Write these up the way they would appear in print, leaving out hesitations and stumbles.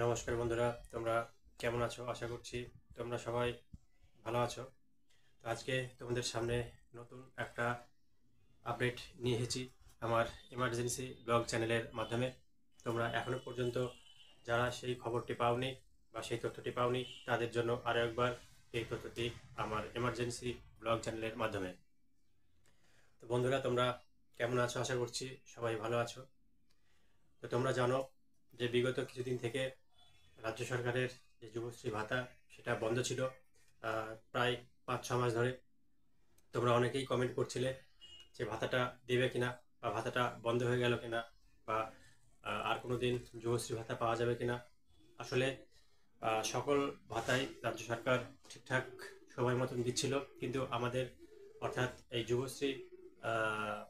নমস্কার বন্ধুরা, তোমরা কেমন আছো? আশা করছি তোমরা সবাই ভালো আছো। তো আজকে তোমাদের সামনে নতুন একটা আপডেট নিয়ে এসেছি আমার এমার্জেন্সি ব্লগ চ্যানেলের মাধ্যমে। তোমরা এখনো পর্যন্ত যারা সেই খবরটি পাওনি বা সেই তথ্যটি পাওনি, তাদের জন্য আরও একবার এই তথ্যটি আমার এমার্জেন্সি ব্লগ চ্যানেলের মাধ্যমে। তো বন্ধুরা, তোমরা কেমন আছো? আশা করছি সবাই ভালো আছো। তো তোমরা জানো যে বিগত কিছুদিন থেকে রাজ্য সরকারের যে যুবশ্রী ভাতা সেটা বন্ধ ছিল প্রায় 5-6 মাস ধরে। তোমরা অনেকেই কমেন্ট করছিলে যে ভাতাটা দেবে কিনা, বা ভাতাটা বন্ধ হয়ে গেল কিনা, বা আর কোনো দিন যুবশ্রী ভাতা পাওয়া যাবে কিনা। আসলে সকল ভাতাই রাজ্য সরকার ঠিকঠাক সময় মতন দিচ্ছিল, কিন্তু আমাদের অর্থাৎ এই যুবশ্রী আহ,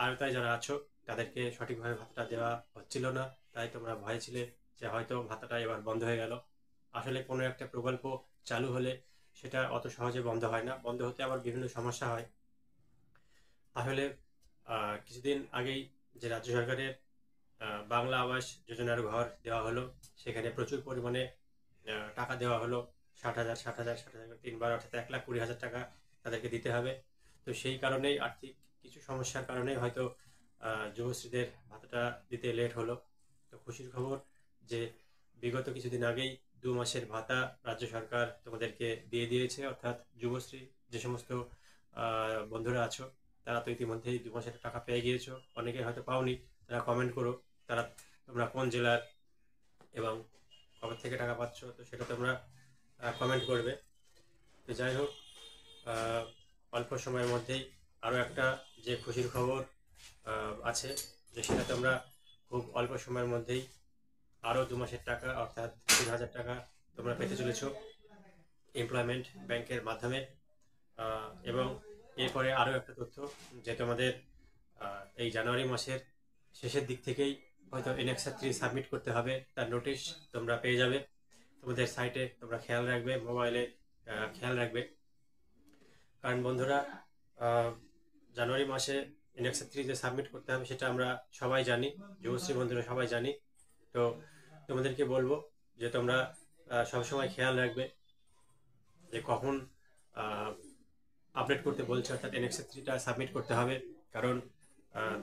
আয়তায় যারা আছো তাদেরকে সঠিকভাবে ভাতাটা দেওয়া হচ্ছিল না। তাই তোমরা ভয়ে ছিলে যে হয়তো ভাতাটা এবার বন্ধ হয়ে গেল। আসলে কোনো একটা প্রকল্প চালু হলে সেটা অত সহজে বন্ধ হয় না, বন্ধ হতে আবার বিভিন্ন সমস্যা হয়। আসলে কিছুদিন আগেই যে রাজ্য সরকারের বাংলা আবাস যোজনার ঘর দেওয়া হলো, সেখানে প্রচুর পরিমাণে টাকা দেওয়া হলো। 60,000 60,000 60,000 তিনবার, অর্থাৎ 1,20,000 টাকা তাদেরকে দিতে হবে। তো সেই কারণেই আর্থিক কিছু সমস্যার কারণেই হয়তো যুবশ্রীদের ভাতাটা দিতে লেট হলো। তো খুশির খবর যে বিগত কিছুদিন আগেই 2 মাসের ভাতা রাজ্য সরকার তোমাদেরকে দিয়ে দিয়েছে। অর্থাৎ যুবশ্রী যে সমস্ত বন্ধুরা আছো, তারা তো ইতিমধ্যেই 2 মাসের টাকা পেয়ে গিয়েছো। অনেকে হয়তো পাওনি, তারা কমেন্ট করো তারা তোমরা কোন জেলার এবং কবে থেকে টাকা পাচ্ছ, তো সেটা তোমরা কমেন্ট করবে। তো যাই হোক, আহ, অল্প সময়ের মধ্যেই আরও একটা যে খুশির খবর আছে, যে সেটা তোমরা খুব অল্প সময়ের মধ্যেই আরও 2 মাসের টাকা অর্থাৎ 3,000 টাকা তোমরা পেতে চলেছ এমপ্লয়মেন্ট ব্যাংকের মাধ্যমে। এবং এরপরে আরও একটা তথ্য, যে তোমাদের এই জানুয়ারি মাসের শেষের দিক থেকেই হয়তো NX-3 সাবমিট করতে হবে, তার নোটিশ তোমরা পেয়ে যাবে। তোমাদের সাইটে তোমরা খেয়াল রাখবে, মোবাইলে খেয়াল রাখবে। কারণ বন্ধুরা, আহ, জানুয়ারি মাসে NX-3 যে সাবমিট করতে হবে সেটা আমরা সবাই জানি, যুবশ্রী বন্ধুরা সবাই জানি। তো তোমাদেরকে বলবো যে তোমরা সবসময় খেয়াল রাখবে যে কখন আপডেট করতে বলছে, অর্থাৎ NX-3টা সাবমিট করতে হবে। কারণ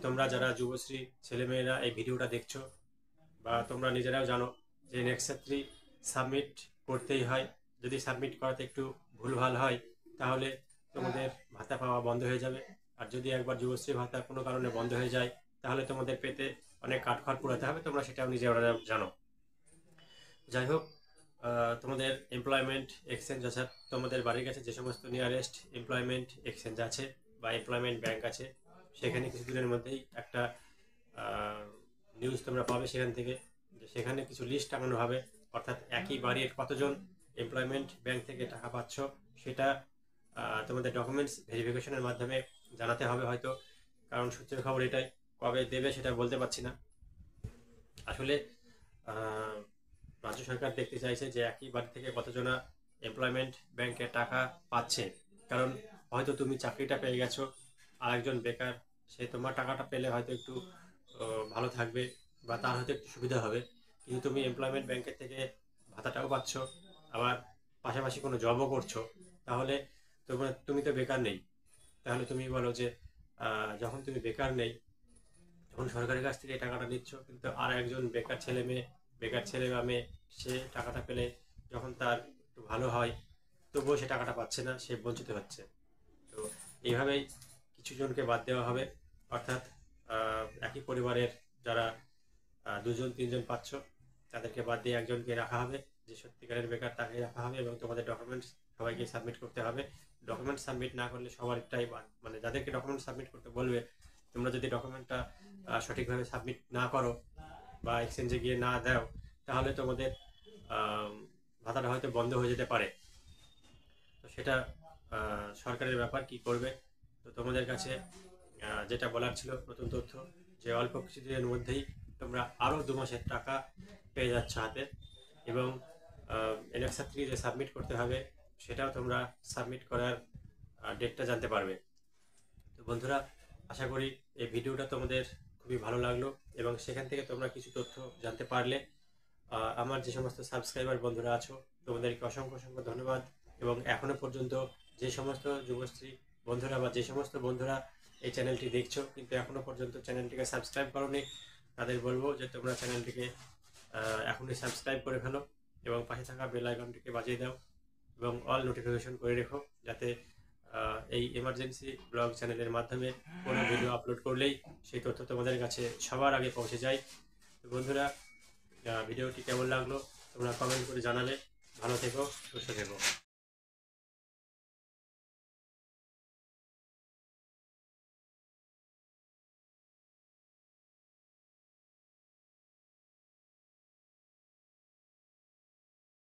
তোমরা যারা যুবশ্রী ছেলেমেয়েরা এই ভিডিওটা দেখছো, বা তোমরা নিজেরাও জানো যে NX-3 সাবমিট করতেই হয়। যদি সাবমিট করাতে একটু ভুলভাল হয় তাহলে তোমাদের ভাতা পাওয়া বন্ধ হয়ে যাবে। আর যদি একবার যুবশ্রী ভাতা কোনো কারণে বন্ধ হয়ে যায় তাহলে তোমাদের পেতে অনেক কাঠখড় পোড়াতে হবে, তোমরা সেটাও নিজেরা জানো। যাই হোক, তোমাদের এমপ্লয়মেন্ট এক্সচেঞ্জ, অর্থাৎ তোমাদের বাড়ির কাছে যে সমস্ত নিয়ারেস্ট এমপ্লয়মেন্ট এক্সচেঞ্জ আছে বা এমপ্লয়মেন্ট ব্যাংক আছে, সেখানে কিছুদিনের মধ্যেই একটা নিউজ তোমরা পাবে সেখান থেকে, যে সেখানে কিছু লিস্ট টাঙানো হবে। অর্থাৎ একই বাড়ির কতজন এমপ্লয়মেন্ট ব্যাংক থেকে টাকা পাচ্ছ সেটা তোমাদের ডকুমেন্টস ভেরিফিকেশনের মাধ্যমে জানাতে হবে হয়তো। কারণ সূত্রের খবর এটাই, কবে দেবে সেটা বলতে পারছি না। আসলে আহ, রাজ্য সরকার দেখতে চাইছে যে একই বাড়ি থেকে কতজনা এমপ্লয়মেন্ট ব্যাংকে টাকা পাচ্ছে। কারণ হয়তো তুমি চাকরিটা পেয়ে গেছো, আর একজন বেকার, সে তোমার টাকাটা পেলে হয়তো একটু ভালো থাকবে বা তার হয়তো একটু সুবিধা হবে। কিন্তু তুমি এমপ্লয়মেন্ট ব্যাংকের থেকে ভাতাটাও পাচ্ছ, আবার পাশাপাশি কোনো জবও করছো, তাহলে তোমার তুমি তো বেকার নেই। তাহলে তুমি বলো যে যখন তুমি বেকার নেই, যখন সরকারের কাছ থেকে এই টাকাটা নিচ্ছ, কিন্তু আর একজন বেকার ছেলে বা মেয়ে, সে টাকাটা পেলে যখন তার একটু ভালো হয়, তবুও সে টাকাটা পাচ্ছে না, সে বঞ্চিত হচ্ছে। তো এইভাবেই কিছু জনকে বাদ দেওয়া হবে। অর্থাৎ একই পরিবারের যারা 2-3 জন পাচ্ছ, তাদেরকে বাদ দিয়ে একজনকে রাখা হবে, যে সত্যিকারের বেকার তাকে রাখা হবে। এবং তোমাদের ডকুমেন্টস সবাইকে সাবমিট করতে হবে। ডকুমেন্ট সাবমিট না করলে সবারটাই বাদ, মানে যাদেরকে ডকুমেন্ট সাবমিট করতে বলবে, তোমরা যদি ডকুমেন্টটা সঠিকভাবে সাবমিট না করো বা এক্সচেঞ্জে গিয়ে না দাও, তাহলে তোমাদের আম, ভাতাটা হয়তো বন্ধ হয়ে যেতে পারে। তো সেটা সরকারের ব্যাপার, কি করবে। তো তোমাদের কাছে যেটা বলার ছিল নতুন তথ্য, যে অল্প কিছুদিনের মধ্যেই তোমরা আরও 2 মাসের টাকা পেয়ে যাচ্ছ হাতে। এবং NX-3 যে সাবমিট করতে হবে সেটাও তোমরা সাবমিট করার ডেটটা জানতে পারবে। তো বন্ধুরা, আশা করি এই ভিডিওটা তোমাদের খুবই ভালো লাগলো এবং সেখান থেকে তোমরা কিছু তথ্য জানতে পারলে। আমার যে সমস্ত সাবস্ক্রাইবার বন্ধুরা আছো তোমাদেরকে অসংখ্য অসংখ্য ধন্যবাদ। এবং এখনো পর্যন্ত যে সমস্ত যুবশ্রী বন্ধুরা বা যে সমস্ত বন্ধুরা এই চ্যানেলটি দেখছো কিন্তু এখনো পর্যন্ত চ্যানেলটিকে সাবস্ক্রাইব করোনি, তাদের বলবো যে তোমরা চ্যানেলটিকে এখনই সাবস্ক্রাইব করে ফেলো এবং পাশে থাকা বেল আইকনটিকে বাজিয়ে দাও এবং অল নোটিফিকেশন করে রেখো, যাতে এই এমার্জেন্সি ব্লগ চ্যানেলের মাধ্যমে কোনো ভিডিও আপলোড করলেই সেই তথ্য তোমাদের কাছে সবার আগে পৌঁছে যায়। তো বন্ধুরা, ভিডিওটি কেমন লাগলো তোমরা কমেন্ট করে জানাবে। ভালো থেকো, সুস্থ থেকো।